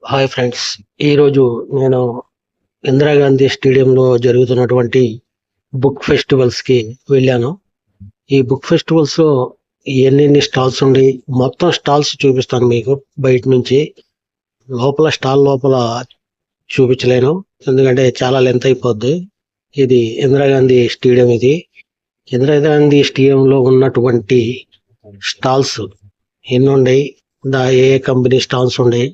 Hi friends. ఈరోజు నేను ఇందిరాగాంధీ స్టేడియంలో జరుగుతున్నటువంటి బుక్ ఫెస్టివల్స్‌కి వెళ్ళాను. ఈ బుక్ ఫెస్టివల్స్‌లో ఎన్నెన్ని స్టాల్స్ ఉండి, మొత్తం స్టాల్స్ చూపిస్తాను మీకు బయట నుంచి. స్టాల్ లోపల చూపించలేను. ఎందుకంటే చాలా లెంత్ అయిపోద్ది. ఇది ఇందిరాగాంధీ స్టేడియం ఇది. ఇందిరాగాంధీ స్టేడియంలో ఉన్నటువంటి స్టాల్స్ ఎన్నుండయి, ఏ ఏ కంపెనీ స్టాల్స్ ఉండయి,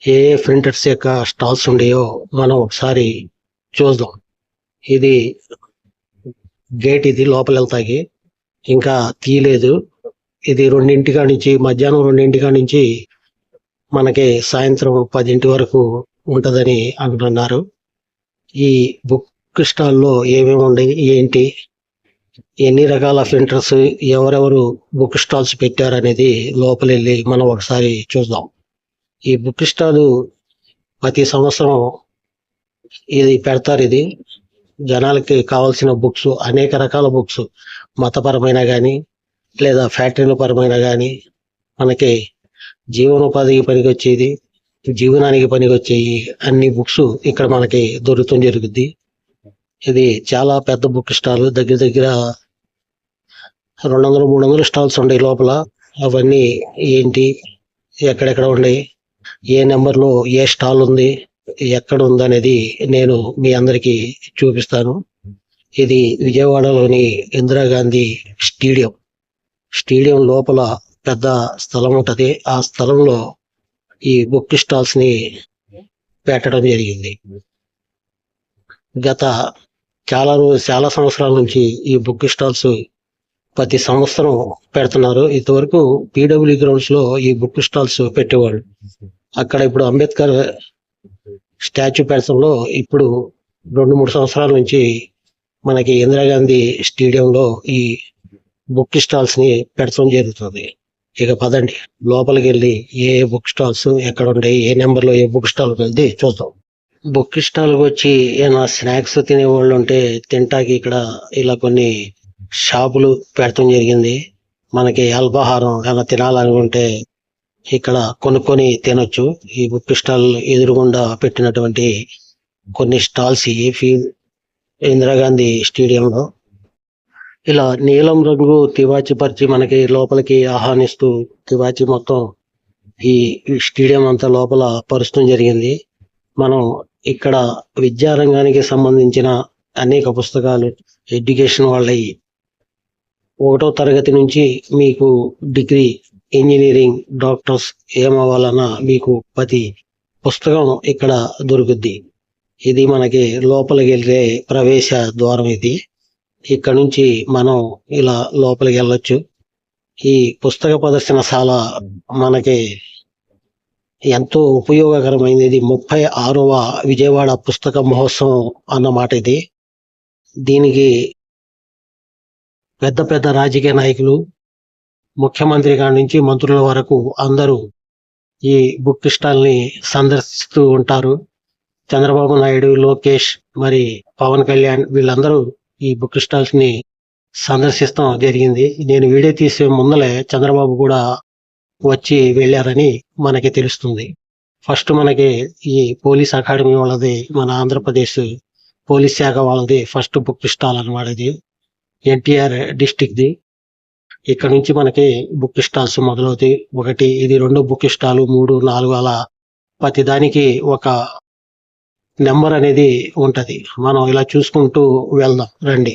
ఏ ఏ ప్రింటర్స్ యొక్క స్టాల్స్ ఉండేయో మనం ఒకసారి చూద్దాం. ఇది గేట్, ఇది లోపల వెళ్తాకి ఇంకా తీయలేదు. ఇది మధ్యాహ్నం 2 నుంచి మనకి సాయంత్రం 10 వరకు ఉంటుందని అంటున్నారు. ఈ బుక్ స్టాల్లో ఏమేమి ఉన్నాయి, ఏంటి, ఎన్ని రకాల ప్రింటర్స్, ఎవరెవరు బుక్ స్టాల్స్ పెట్టారనేది లోపల వెళ్ళి మనం ఒకసారి చూద్దాం. ఈ బుక్ స్టాల్ ప్రతి సంవత్సరం ఇది పెడతారు. ఇది జనాలకి కావాల్సిన బుక్స్, అనేక రకాల బుక్స్, మతపరమైన కానీ లేదా ఫ్యాక్టరీల పరమైన కానీ, మనకి జీవనోపాధికి పనికొచ్చేది, జీవనానికి పనికొచ్చేవి అన్ని బుక్స్ ఇక్కడ మనకి జరుగుద్ది. ఇది చాలా పెద్ద బుక్ స్టాల్. దగ్గర దగ్గర 200-300 స్టాల్స్ ఉన్నాయి లోపల. అవన్నీ ఏంటి, ఎక్కడెక్కడ ఉన్నాయి, ఏ నెంబర్లో ఏ స్టాల్ ఉంది, ఎక్కడ ఉందనేది నేను మీ అందరికీ చూపిస్తాను. ఇది విజయవాడలోని ఇందిరాగాంధీ స్టేడియం లోపల పెద్ద స్థలం ఉంటుంది. ఆ స్థలంలో ఈ బుక్ స్టాల్స్ ని పెట్టడం జరిగింది. గత చాలా సంవత్సరాల నుంచి ఈ బుక్ స్టాల్స్ ప్రతి సంవత్సరం పెడుతున్నారు. ఇంతవరకు పీడబ్ల్యూ గ్రౌండ్స్ లో ఈ బుక్ స్టాల్స్ పెట్టేవాళ్ళు. అక్కడ ఇప్పుడు అంబేద్కర్ స్టాచ్యూ పెడతంలో ఇప్పుడు 2-3 సంవత్సరాల నుంచి మనకి ఇందిరాగాంధీ స్టేడియంలో ఈ బుక్ స్టాల్స్ ని పెడతాం జరుగుతుంది. ఇక పదండి లోపలికి వెళ్ళి ఏ బుక్ స్టాల్స్ ఎక్కడ ఉంటాయి, ఏ నెంబర్లో ఏ బుక్ స్టాల్ వెళ్తే చూద్దాం. బుక్ స్టాల్కి వచ్చి ఏమైనా స్నాక్స్ తినేవాళ్ళు ఉంటే తింటాకి ఇక్కడ ఇలా కొన్ని షాపులు పెడతాం జరిగింది. మనకి అల్పాహారం ఏమైనా తినాలనుకుంటే ఇక్కడ కొనుక్కొని తినొచ్చు. ఈ బుక్ స్టాల్ ఎదురుగుండా పెట్టినటువంటి కొన్ని స్టాల్స్ ఇందిరాగాంధీ స్టేడియంలో ఇలా నీలం రంగు తివాచి పరిచి మనకి లోపలికి ఆహ్వానిస్తూ తివాచి మొత్తం ఈ స్టేడియం అంతా లోపల పరుచడం జరిగింది. మనం ఇక్కడ విద్యారంగానికి సంబంధించిన అనేక పుస్తకాలు, ఎడ్యుకేషన్ వాళ్ళవి 1వ తరగతి నుంచి మీకు డిగ్రీ, ఇంజనీరింగ్, డాక్టర్స్ ఏమవ్వాలన్నా మీకు ప్రతి పుస్తకం ఇక్కడ దొరుకుద్ది. ఇది మనకి లోపలికి వెళ్ళే ప్రవేశ ద్వారం. ఇది ఇక్కడ నుంచి మనం ఇలా లోపలికి వెళ్ళొచ్చు. ఈ పుస్తక ప్రదర్శనశాల మనకి ఎంతో ఉపయోగకరమైనది. ఇది 36వ విజయవాడ పుస్తక మహోత్సవం అన్నమాట. ఇది దీనికి పెద్ద పెద్ద రాజకీయ నాయకులు, ముఖ్యమంత్రి కాడి నుంచి మంత్రుల వరకు అందరూ ఈ బుక్ స్టాల్ ని సందర్శిస్తూ ఉంటారు. చంద్రబాబు నాయుడు, లోకేష్, మరి పవన్ కళ్యాణ్ వీళ్ళందరూ ఈ బుక్ స్టాల్స్ ని సందర్శిస్తాం జరిగింది. నేను వీడియో తీసే ముందలే చంద్రబాబు కూడా వచ్చి వెళ్ళారని మనకి తెలుస్తుంది. ఫస్ట్ మనకి ఈ పోలీస్ అకాడమీ వాళ్ళది, మన ఆంధ్రప్రదేశ్ పోలీస్ శాఖ వాళ్ళది ఫస్ట్ బుక్ స్టాల్ అన్నమాట. ఇది ఎన్టీఆర్ డిస్టిక్ ది. ఇక్కడ నుంచి మనకి బుక్ స్టాల్స్ మొదలవుతాయి. ఇది 2 బుక్ స్టాల్, 3, 4 అలా ప్రతి దానికి ఒక నెంబర్ అనేది ఉంటది. మనం ఇలా చూసుకుంటూ వెళ్దాం రండి.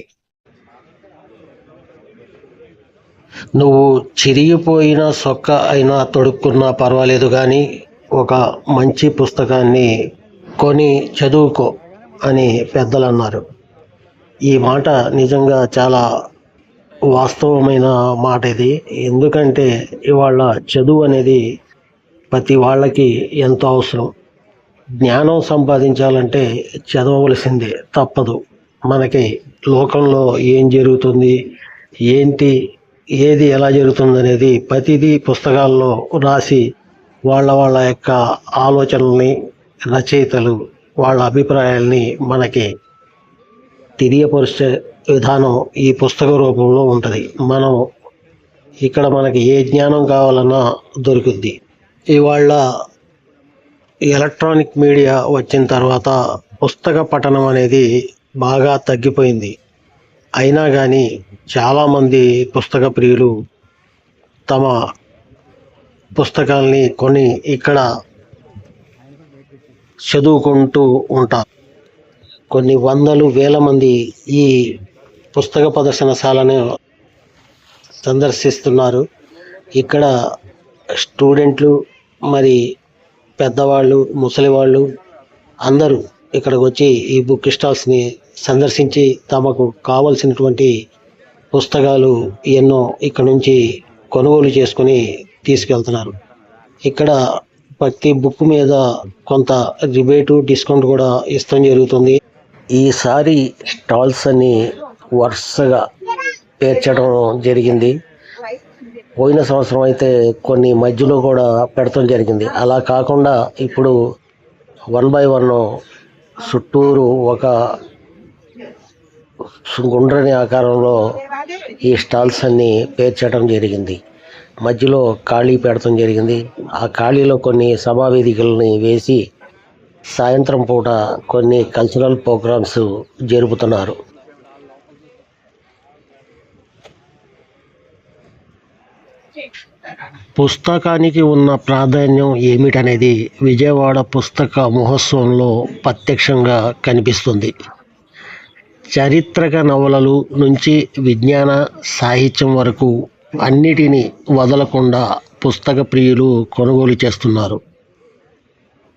నువ్వు చిరిగిపోయిన సొక్క అయినా తొడుక్కున్నా పర్వాలేదు, కానీ ఒక మంచి పుస్తకాన్ని కొని చదువుకో అని పెద్దలు అన్నారు. ఈ మాట నిజంగా చాలా వాస్తవమైన మాట ఇది. ఎందుకంటే ఇవాళ చదువు అనేది ప్రతి వాళ్ళకి ఎంతో అవసరం. జ్ఞానం సంపాదించాలంటే చదవవలసిందే, తప్పదు. మనకి లోకంలో ఏం జరుగుతుంది, ఏంటి, ఏది ఎలా జరుగుతుంది అనేది ప్రతిదీ పుస్తకాల్లో రాసి వాళ్ళ యొక్క ఆలోచనల్ని, రచయితలు వాళ్ళ అభిప్రాయాల్ని మనకి తెలియపరిచే విధానం ఈ పుస్తక రూపంలో ఉంటుంది. మనకి ఏ జ్ఞానం కావాలన్నా దొరుకుద్ది. ఇవాళ ఎలక్ట్రానిక్ మీడియా వచ్చిన తర్వాత పుస్తక పఠనం అనేది బాగా తగ్గిపోయింది. అయినా కానీ చాలామంది పుస్తక ప్రియులు తమ పుస్తకాల్ని కొని ఇక్కడ చదువుకుంటూ ఉంటారు. కొన్ని వందలు వేల మంది ఈ పుస్తక ప్రదర్శనశాలను సందర్శిస్తున్నారు. ఇక్కడ స్టూడెంట్లు, మరి పెద్దవాళ్ళు, ముసలి వాళ్ళు అందరూ ఇక్కడికి వచ్చి ఈ బుక్ స్టాల్స్ని సందర్శించి తమకు కావలసినటువంటి పుస్తకాలు ఎన్నో ఇక్కడ నుంచి కొనుగోలు చేసుకొని తీసుకెళ్తున్నారు. ఇక్కడ ప్రతి బుక్ మీద కొంత రిబేటు, డిస్కౌంట్ కూడా ఇష్టం జరుగుతుంది. ఈసారి స్టాల్స్ అన్ని వరుసగా పేర్చడం జరిగింది. పోయిన సంవత్సరం అయితే కొన్ని మధ్యలో కూడా పెడతాం జరిగింది. అలా కాకుండా ఇప్పుడు 1 by 1 చుట్టూరు ఒక గుండ్రని ఆకారంలో ఈ స్టాల్స్ అన్ని పేర్చడం జరిగింది. మధ్యలో ఖాళీ పెడతాం జరిగింది. ఆ ఖాళీలో కొన్ని సభా వేదికలని వేసి సాయంత్రం పూట కొన్ని కల్చరల్ ప్రోగ్రామ్స్ జరుపుతున్నారు. పుస్తకానికి ఉన్న ప్రాధాన్యం ఏమిటనేది విజయవాడ పుస్తక మహోత్సవంలో ప్రత్యక్షంగా కనిపిస్తుంది. చారిత్రక నవలలు నుంచి విజ్ఞాన సాహిత్యం వరకు అన్నిటినీ వదలకుండా పుస్తక ప్రియులు కొనుగోలు చేస్తున్నారు.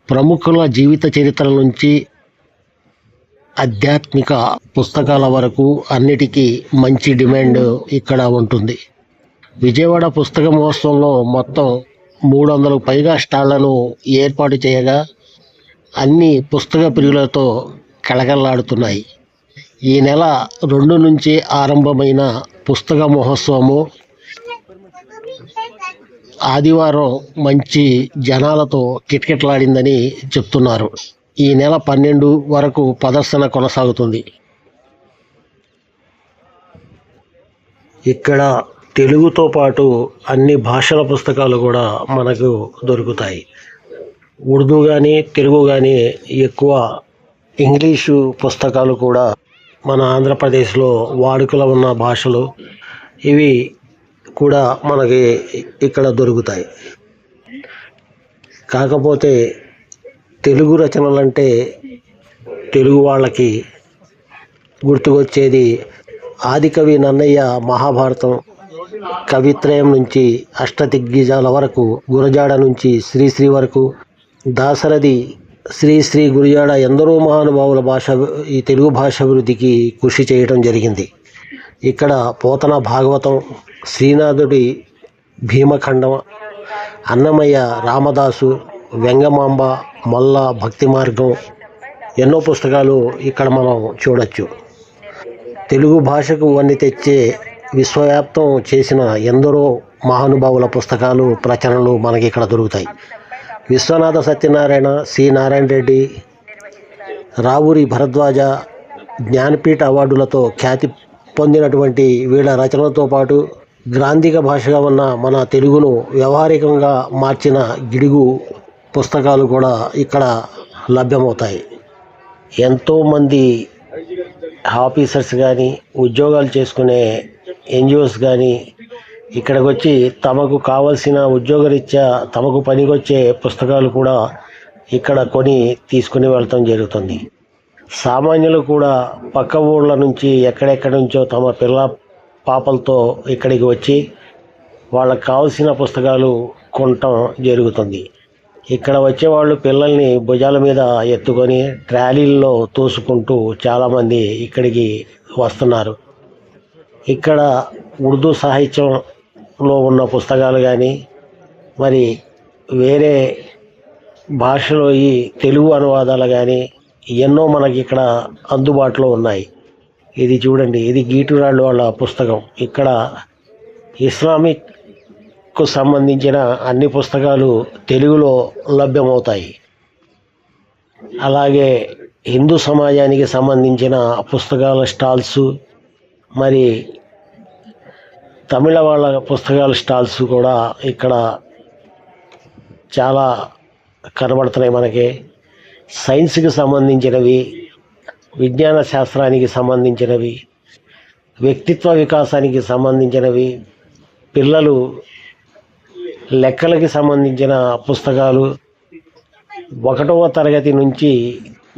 ప్రముఖుల జీవిత చరిత్ర నుంచి ఆధ్యాత్మిక పుస్తకాల వరకు అన్నిటికీ మంచి డిమాండ్ ఇక్కడ ఉంటుంది. విజయవాడ పుస్తక మహోత్సవంలో మొత్తం 300కు పైగా స్టాళ్లను ఏర్పాటు చేయగా అన్ని పుస్తక ప్రియులతో కళకళలాడుతున్నాయి. ఈ నెల 2 నుంచి ఆరంభమైన పుస్తక మహోత్సవము ఆదివారం మంచి జనాలతో కిటకిటలాడిందని చెప్తున్నారు. ఈ నెల 12 వరకు ప్రదర్శన కొనసాగుతుంది. ఇక్కడ తెలుగుతో పాటు అన్ని భాషల పుస్తకాలు కూడా మనకు దొరుకుతాయి. ఉర్దూ కానీ తెలుగు కానీ ఎక్కువ. ఇంగ్లీషు పుస్తకాలు కూడా మన ఆంధ్రప్రదేశ్లో వాడుకలో ఉన్న భాషలు ఇవి కూడా మనకి ఇక్కడ దొరుకుతాయి. కాకపోతే తెలుగు రచనలంటే తెలుగు వాళ్ళకి గుర్తుకొచ్చేది ఆదికవి నన్నయ్య మహాభారతం, కవిత్రయం నుంచి అష్టదిగ్గజాల వరకు, గురజాడ నుంచి శ్రీశ్రీ వరకు, దాశరథి శ్రీ గురజాడ ఎందరో మహానుభావుల ఈ తెలుగు భాష అభివృద్ధికి కృషి చేయడం జరిగింది. ఇక్కడ పోతన భాగవతం, శ్రీనాథుడి భీమఖండం, అన్నమయ్య రామదాసు, వెంగమాంబ, మొల్ల భక్తి మార్గం ఎన్నో పుస్తకాలు ఇక్కడ మనం చూడొచ్చు. తెలుగు భాషకు వన్ని తెచ్చే విశ్వవ్యాప్తం చేసిన ఎందరో మహానుభావుల పుస్తకాలు, ప్రచురణలు మనకి ఇక్కడ దొరుకుతాయి. విశ్వనాథ సత్యనారాయణ, సి నారాయణ రెడ్డి, రావూరి భరద్వాజ జ్ఞానపీఠ అవార్డులతో ఖ్యాతి పొందినటువంటి వీళ్ళ రచనలతో పాటు గ్రాంధిక భాషగా ఉన్న మన తెలుగును వ్యవహారికంగా మార్చిన గిడుగు పుస్తకాలు కూడా ఇక్కడ లభ్యమవుతాయి. ఎంతోమంది ఆఫీసర్స్ కానీ, ఉద్యోగాలు చేసుకునే ఎన్జిఓస్ కానీ ఇక్కడికి వచ్చి తమకు కావలసిన ఉద్యోగరీత్యా తమకు పనికొచ్చే పుస్తకాలు కూడా ఇక్కడ కొని తీసుకుని వెళ్తాం జరుగుతుంది. సామాన్యులు కూడా పక్క ఊళ్ళ నుంచి ఎక్కడెక్కడి నుంచో తమ పిల్ల పాపలతో ఇక్కడికి వచ్చి వాళ్ళకి కావాల్సిన పుస్తకాలు కొనటం జరుగుతుంది. ఇక్కడ వచ్చేవాళ్ళు పిల్లల్ని భుజాల మీద ఎత్తుకొని ట్రాలీల్లో తోసుకుంటూ చాలామంది ఇక్కడికి వస్తున్నారు. ఇక్కడ ఉర్దూ సాహిత్యంలో ఉన్న పుస్తకాలు కానీ, మరి వేరే భాషలో ఈ తెలుగు అనువాదాలు కానీ ఎన్నో మనకి ఇక్కడ అందుబాటులో ఉన్నాయి. ఇది చూడండి, ఇది గీటురాళ్ళు వాళ్ళ పుస్తకం. ఇక్కడ ఇస్లామిక్కు సంబంధించిన అన్ని పుస్తకాలు తెలుగులో లభ్యమవుతాయి. అలాగే హిందూ సమాజానికి సంబంధించిన పుస్తకాల స్టాల్స్, మరి తమిళ వాళ్ళ పుస్తకాల స్టాల్స్ కూడా ఇక్కడ చాలా కనబడుతున్నాయి మనకి. సైన్స్కి సంబంధించినవి, విజ్ఞాన శాస్త్రానికి సంబంధించినవి, వ్యక్తిత్వ వికాసానికి సంబంధించినవి, పిల్లలు లెక్కలకి సంబంధించిన పుస్తకాలు, 1వ తరగతి నుంచి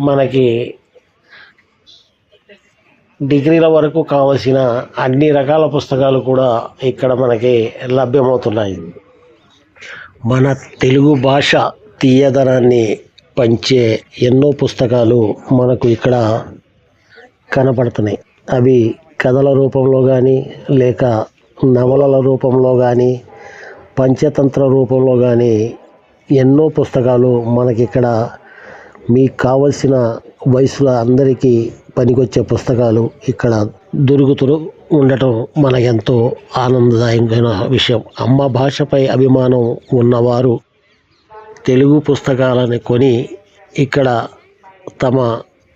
మనకి డిగ్రీల వరకు కావలసిన అన్ని రకాల పుస్తకాలు కూడా ఇక్కడ మనకి లభ్యమవుతున్నాయి. మన తెలుగు భాష తీయదనాన్ని పంచే ఎన్నో పుస్తకాలు మనకు ఇక్కడ కనపడుతున్నాయి. అవి కథల రూపంలో కానీ, లేక నవలల రూపంలో కానీ, పంచతంత్ర రూపంలో కానీ ఎన్నో పుస్తకాలు మనకిక్కడ మీకు కావలసిన వయసుల అందరికీ పనికొచ్చే పుస్తకాలు ఇక్కడ దొరుకుతూ ఉండటం మనకెంతో ఆనందదాయకమైన విషయం. అమ్మ భాషపై అభిమానం ఉన్నవారు తెలుగు పుస్తకాలని కొని ఇక్కడ తమ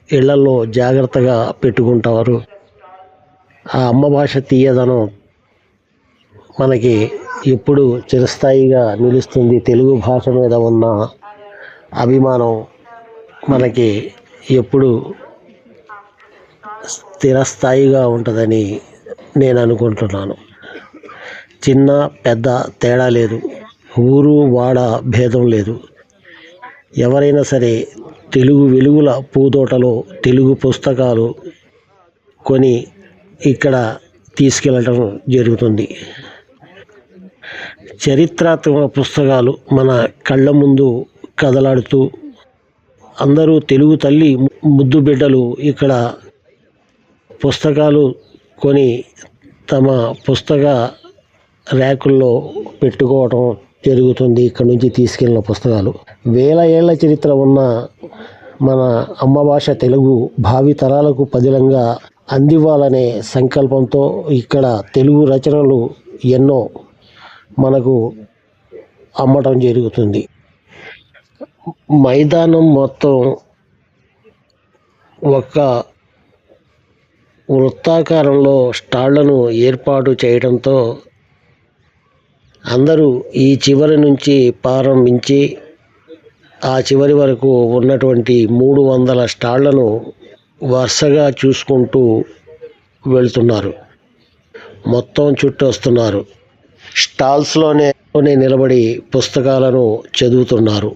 ఇళ్లలో జాగ్రత్తగా పెట్టుకుంటారు. ఆ అమ్మ భాష తీయదనం మనకి ఎప్పుడు చిరస్థాయిగా నిలుస్తుంది. తెలుగు భాష మీద ఉన్న అభిమానం మనకి ఎప్పుడు స్థిరస్థాయిగా ఉంటుందని నేను అనుకుంటున్నాను. చిన్న పెద్ద తేడా లేదు, ఊరు వాడ భేదం లేదు. ఎవరైనా సరే తెలుగు వెలుగుల పూదోటలో తెలుగు పుస్తకాలు కొని ఇక్కడ తీసుకెళ్ళటం జరుగుతుంది. చరిత్రాత్మక పుస్తకాలు మన కళ్ళ ముందు కదలాడుతూ అందరూ తెలుగు తల్లి ముద్దు బిడ్డలు ఇక్కడ పుస్తకాలు కొని తమ పుస్తక ర్యాకుల్లో పెట్టుకోవటం జరుగుతుంది. ఇక్కడ నుంచి తీసుకెళ్ళిన పుస్తకాలు వేల ఏళ్ల చరిత్ర ఉన్న మన అమ్మ భాష తెలుగు భావి తరాలకు పదిలంగా అందివ్వాలనే సంకల్పంతో ఇక్కడ తెలుగు రచనలు ఎన్నో మనకు అమ్మటం జరుగుతుంది. మైదానం మొత్తం ఒక వృత్తాకారంలో స్టాళ్లను ఏర్పాటు చేయడంతో అందరూ ఈ చివరి నుంచి ప్రారంభించి ఆ చివరి వరకు ఉన్నటువంటి 300 స్టాళ్లను వరుసగా చూసుకుంటూ వెళ్తున్నారు. మొత్తం చుట్టూ వస్తున్నారు. స్టాల్స్లోనే నిలబడి పుస్తకాలను చదువుతున్నారు.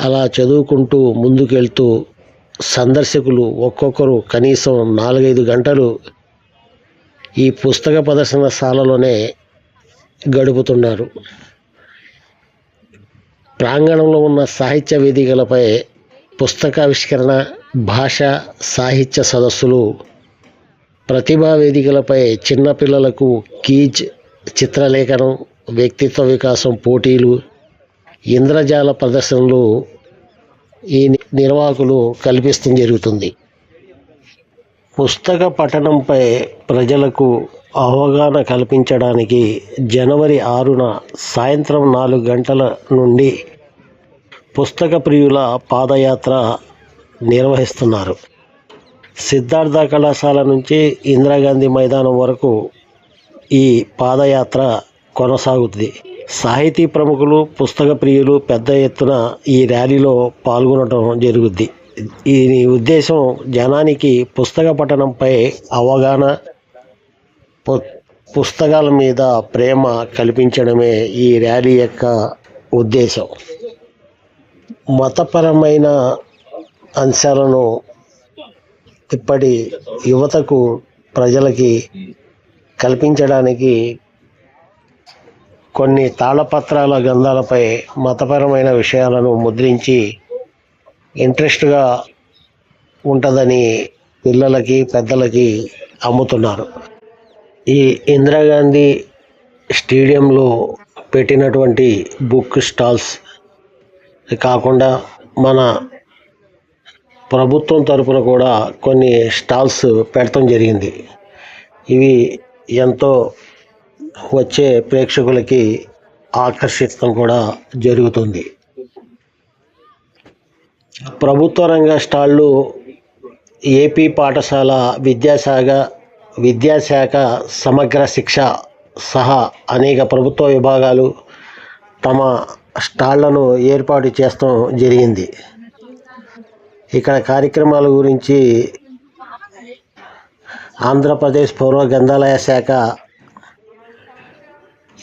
అలా చదువుకుంటూ ముందుకెళ్తూ సందర్శకులు ఒక్కొక్కరు కనీసం 4-5 గంటలు ఈ పుస్తక ప్రదర్శనశాలలోనే గడుపుతున్నారు. ప్రాంగణంలో ఉన్న సాహిత్య వేదికలపై పుస్తకావిష్కరణ, భాష సాహిత్య సదస్సులు, ప్రతిభా వేదికలపై చిన్నపిల్లలకు క్విజ్, చిత్రలేఖనం, వ్యక్తిత్వ వికాసం పోటీలు, ఇంద్రజాల ప్రదర్శనలు ఈ నిర్వాహకులు కల్పిస్తూ జరుగుతుంది. పుస్తక పఠనంపై ప్రజలకు అవగాహన కల్పించడానికి జనవరి 6న సాయంత్రం 4 గంటల నుండి పుస్తక ప్రియుల పాదయాత్ర నిర్వహిస్తున్నారు. సిద్ధార్థ కళాశాల నుంచి ఇందిరాగాంధీ మైదానం వరకు ఈ పాదయాత్ర కొనసాగుతుంది. సాహితీ ప్రముఖులు, పుస్తక ప్రియులు పెద్ద ఎత్తున ఈ ర్యాలీలో పాల్గొనడం జరుగుద్ది. ఈ ఉద్దేశం జనానికి పుస్తక పఠనంపై అవగాహన, పుస్తకాల మీద ప్రేమ కల్పించడమే ఈ ర్యాలీ యొక్క ఉద్దేశం. మతపరమైన అంశాలను ఇప్పటి యువతకు, ప్రజలకి కల్పించడానికి కొన్ని తాళపత్రాల గ్రంథాలపై మతపరమైన విషయాలను ముద్రించి ఇంట్రెస్ట్గా ఉంటుందని పిల్లలకి, పెద్దలకి అమ్ముతున్నారు. ఈ ఇందిరాగాంధీ స్టేడియంలో పెట్టినటువంటి బుక్ స్టాల్స్ కాకుండా మన ప్రభుత్వం తరపున కూడా కొన్ని స్టాల్స్ పెడతాం జరిగింది. ఇవి ఎంతో వచ్చే ప్రేక్షకులకి ఆకర్షించడం కూడా జరుగుతుంది. ప్రభుత్వ రంగ స్టాళ్ళు ఏపీ పాఠశాల విద్యాశాఖ సమగ్ర శిక్ష సహా అనేక ప్రభుత్వ విభాగాలు తమ స్టాళ్లను ఏర్పాటు చేస్తాం జరిగింది. ఇక్కడ కార్యక్రమాల గురించి ఆంధ్రప్రదేశ్ పౌర గ్రంథాలయ శాఖ,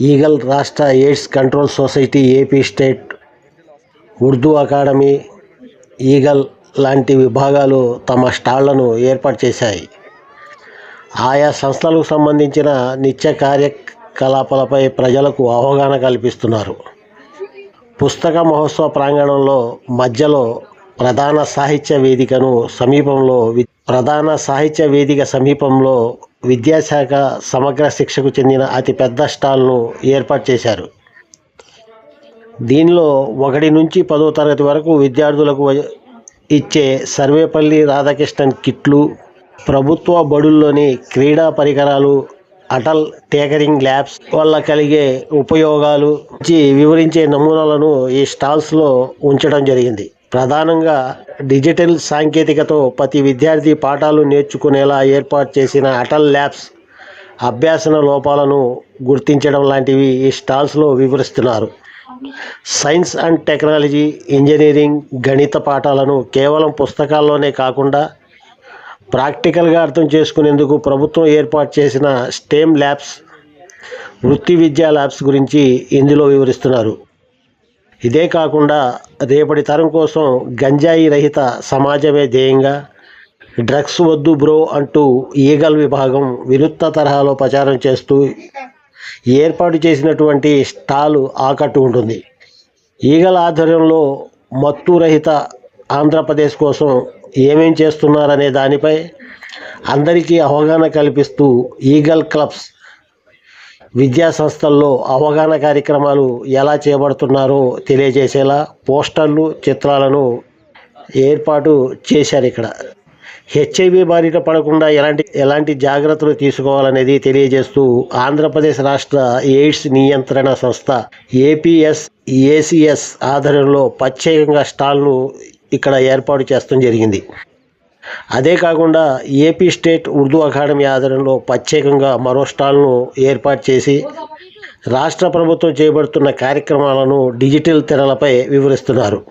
ఈగల్ రాష్ట్ర AIDS control society, AP state Urdu academy, eagle లాంటి విభాగాలు తమ స్టాళ్లను ఏర్పాటు చేశాయి. ఆయా సంస్థలకు సంబంధించిన నిత్య కార్యకలాపాలపై ప్రజలకు అవగాహన కల్పిస్తున్నారు. పుస్తక మహోత్సవ ప్రాంగణంలో మధ్యలో ప్రధాన సాహిత్య వేదిక సమీపంలో విద్యాశాఖ సమగ్ర శిక్షకు చెందిన అతిపెద్ద స్టాల్ను ఏర్పాటు చేశారు. దీనిలో 1 నుంచి 10వ తరగతి వరకు విద్యార్థులకు ఇచ్చే సర్వేపల్లి రాధాకృష్ణన్ కిట్లు, ప్రభుత్వ బడుల్లోని క్రీడా పరికరాలు, అటల్ టేకరింగ్ ల్యాబ్స్ వల్ల కలిగే ఉపయోగాలు వివరించే నమూనాలను ఈ స్టాల్స్లో ఉంచడం జరిగింది. ప్రధానంగా డిజిటల్ సాంకేతికతో ప్రతి విద్యార్థి పాఠాలు నేర్చుకునేలా ఏర్పాటు చేసిన అటల్ ల్యాబ్స్ అభ్యాసన లోపాలను గుర్తించడం లాంటివి ఈ స్టాల్స్లో వివరిస్తున్నారు. సైన్స్ అండ్ టెక్నాలజీ, ఇంజనీరింగ్, గణిత పాఠాలను కేవలం పుస్తకాల్లోనే కాకుండా ప్రాక్టికల్గా అర్థం చేసుకునేందుకు ప్రభుత్వం ఏర్పాటు చేసిన స్టెమ్ ల్యాబ్స్, వృత్తి విద్యా ల్యాబ్స్ గురించి ఇందులో వివరిస్తున్నారు. ఇదే కాకుండా రేపటి తరం కోసం గంజాయి రహిత సమాజమే ధ్యేయంగా డ్రగ్స్ వద్దు బ్రో అంటూ ఈగల్ విభాగం వినూత్న తరహాలో ప్రచారం చేస్తూ ఏర్పాటు చేసినటువంటి స్టాలు ఆకట్టుకుంటుంది. ఈగల్ ఆధ్వర్యంలో మత్తు రహిత ఆంధ్రప్రదేశ్ కోసం ఏమేం చేస్తున్నారనే దానిపై అందరికీ అవగాహన కల్పిస్తూ ఈగల్ క్లబ్స్, విద్యా సంస్థల్లో అవగాహన కార్యక్రమాలు ఎలా చేపడుతున్నారో తెలియజేసేలా పోస్టర్లు, చిత్రాలను ఏర్పాటు చేశారు. ఇక్కడ హెచ్ఐవి బారిన పడకుండా ఎలాంటి జాగ్రత్తలు తీసుకోవాలనేది తెలియజేస్తూ ఆంధ్రప్రదేశ్ రాష్ట్ర ఎయిడ్స్ నియంత్రణ సంస్థ ఏపీఎస్ ఆధ్వర్యంలో ప్రత్యేకంగా స్టాల్ను ఇక్కడ ఏర్పాటు చేస్తడం జరిగింది. అదే కాకుండా ఏపీ స్టేట్ ఉర్దూ అకాడమీ ఆధ్వర్యంలో ప్రత్యేకంగా మరో స్టాల్ను ఏర్పాటు చేసి రాష్ట్ర ప్రభుత్వం చేపడుతున్న కార్యక్రమాలను డిజిటల్ తెరలపై వివరిస్తున్నారు.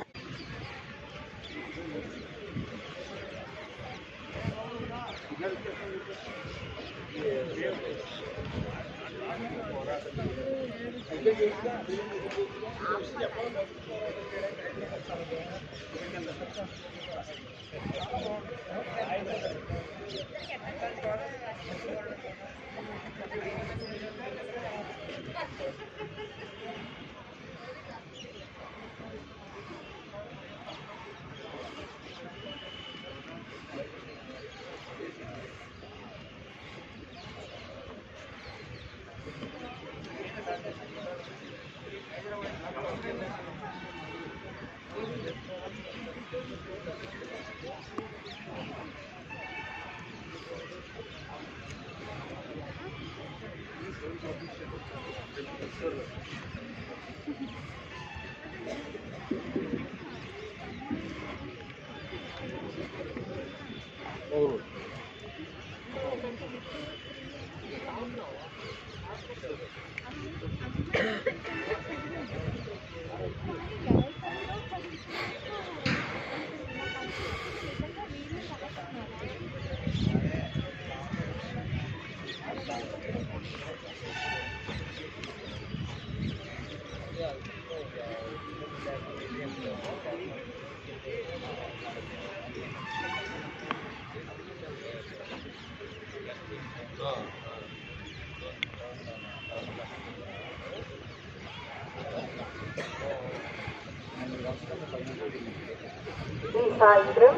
ఈ సాయంత్రం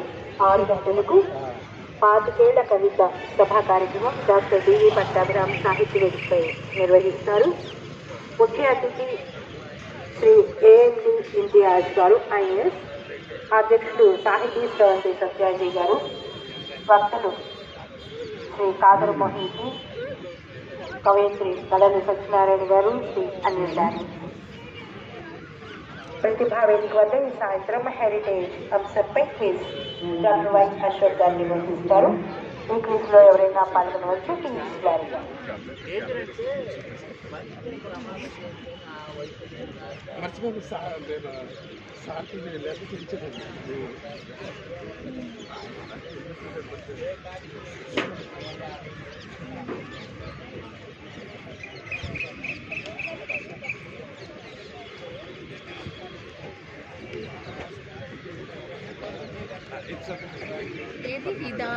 6 గంటలకు 25 కవిత సభా కార్యక్రమం డాక్టర్ డివి పట్టాభిరామ్ సాహిత్య వేదికపై నిర్వహిస్తారు. ముఖ్య అతిథి శ్రీ ఏఎండి ఇంతియాజ్ గారు, ఐఏఎస్, అధ్యక్షుడు సాహితీ స్రవంతి సత్యాజీ గారు, వక్తలు శ్రీ కాదర్ మొహితి, కవయిత్రి నళని సత్యనారాయణ గారు, శ్రీ అనిల్ దాని. ప్రతిభా వేదిక వద్ద ఈ సాయంత్రం హెరిటేజ్ అంశంపై quiz doctor why Ashok garu నిర్వహిస్తారు. ఈ క్విజ్లో ఎవరైనా పాల్గొనవచ్చు. Teams clarity. ఏది ఇదా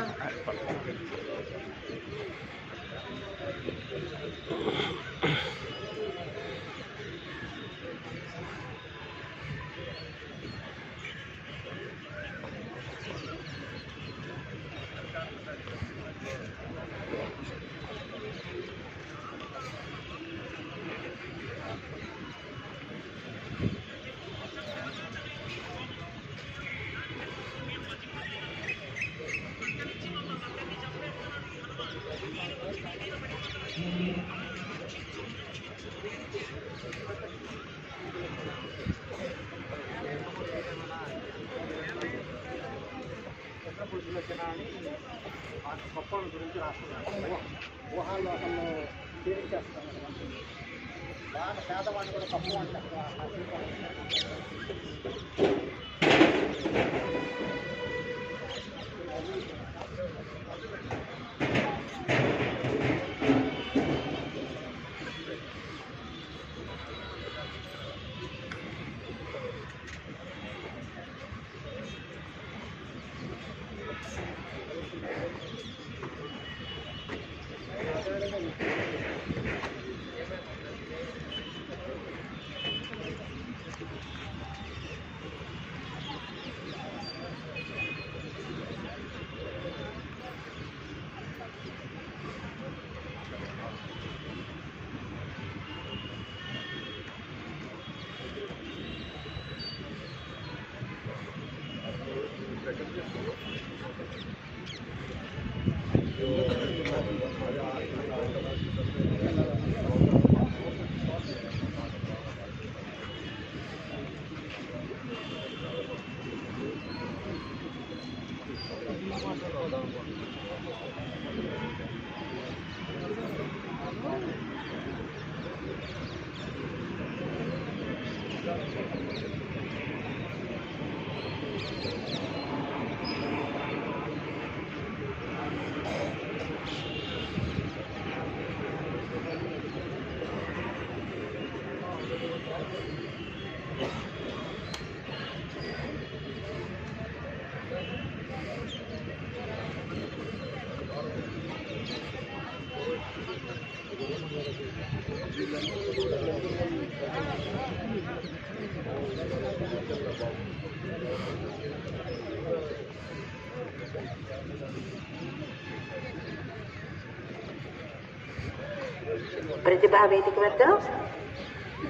ప్రతిభా వేదిక వద్ద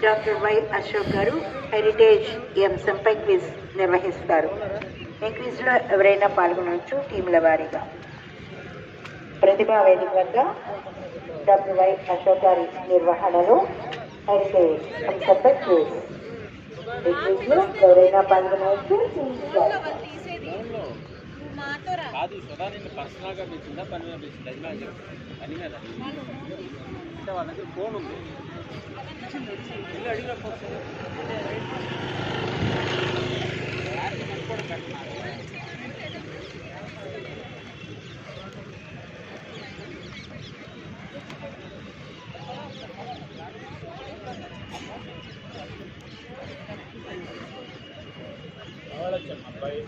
doctor why Ashok garu heritage ఈ అంశంపై క్విజ్ నిర్వహిస్తారు. ఈ క్విజ్లో ఎవరైనా పాల్గొనవచ్చు టీంల వారీగా. ప్రతిభా వేదిక వద్ద డాక్టర్ వై అశోక్ గారి నిర్వహణలో హెరిటేజ్ అంశంపై క్విజ్. ఈ క్విజ్లో ఎవరైనా పాల్గొనవచ్చు టీమ్స్ వారీగా. కాదు సదా నిన్ను పర్సనల్గా పిలిచిందా పని మీద పిలిచిందా అది నాకు చెప్పు పని మీద అంటే వాళ్ళ దగ్గర ఫోన్ ఉంది వెళ్ళి అడిగినప్పుడు అబ్బాయి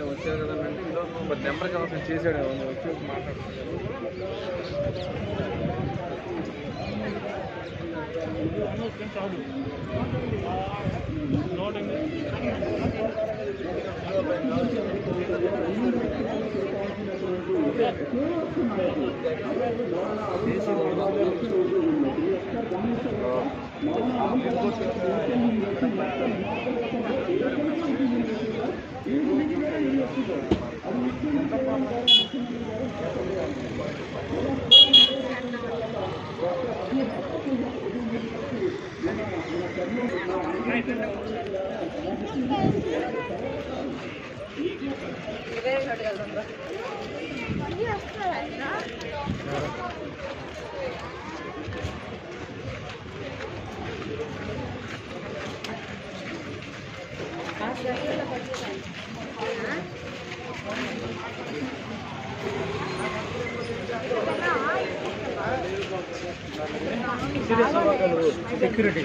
వచ్చారు కదంటే ఇందులో నెంబర్ కనెక్షన్ చేశాడు వచ్చి మాట్లాడుతున్నారు. సెక్యూరిటీ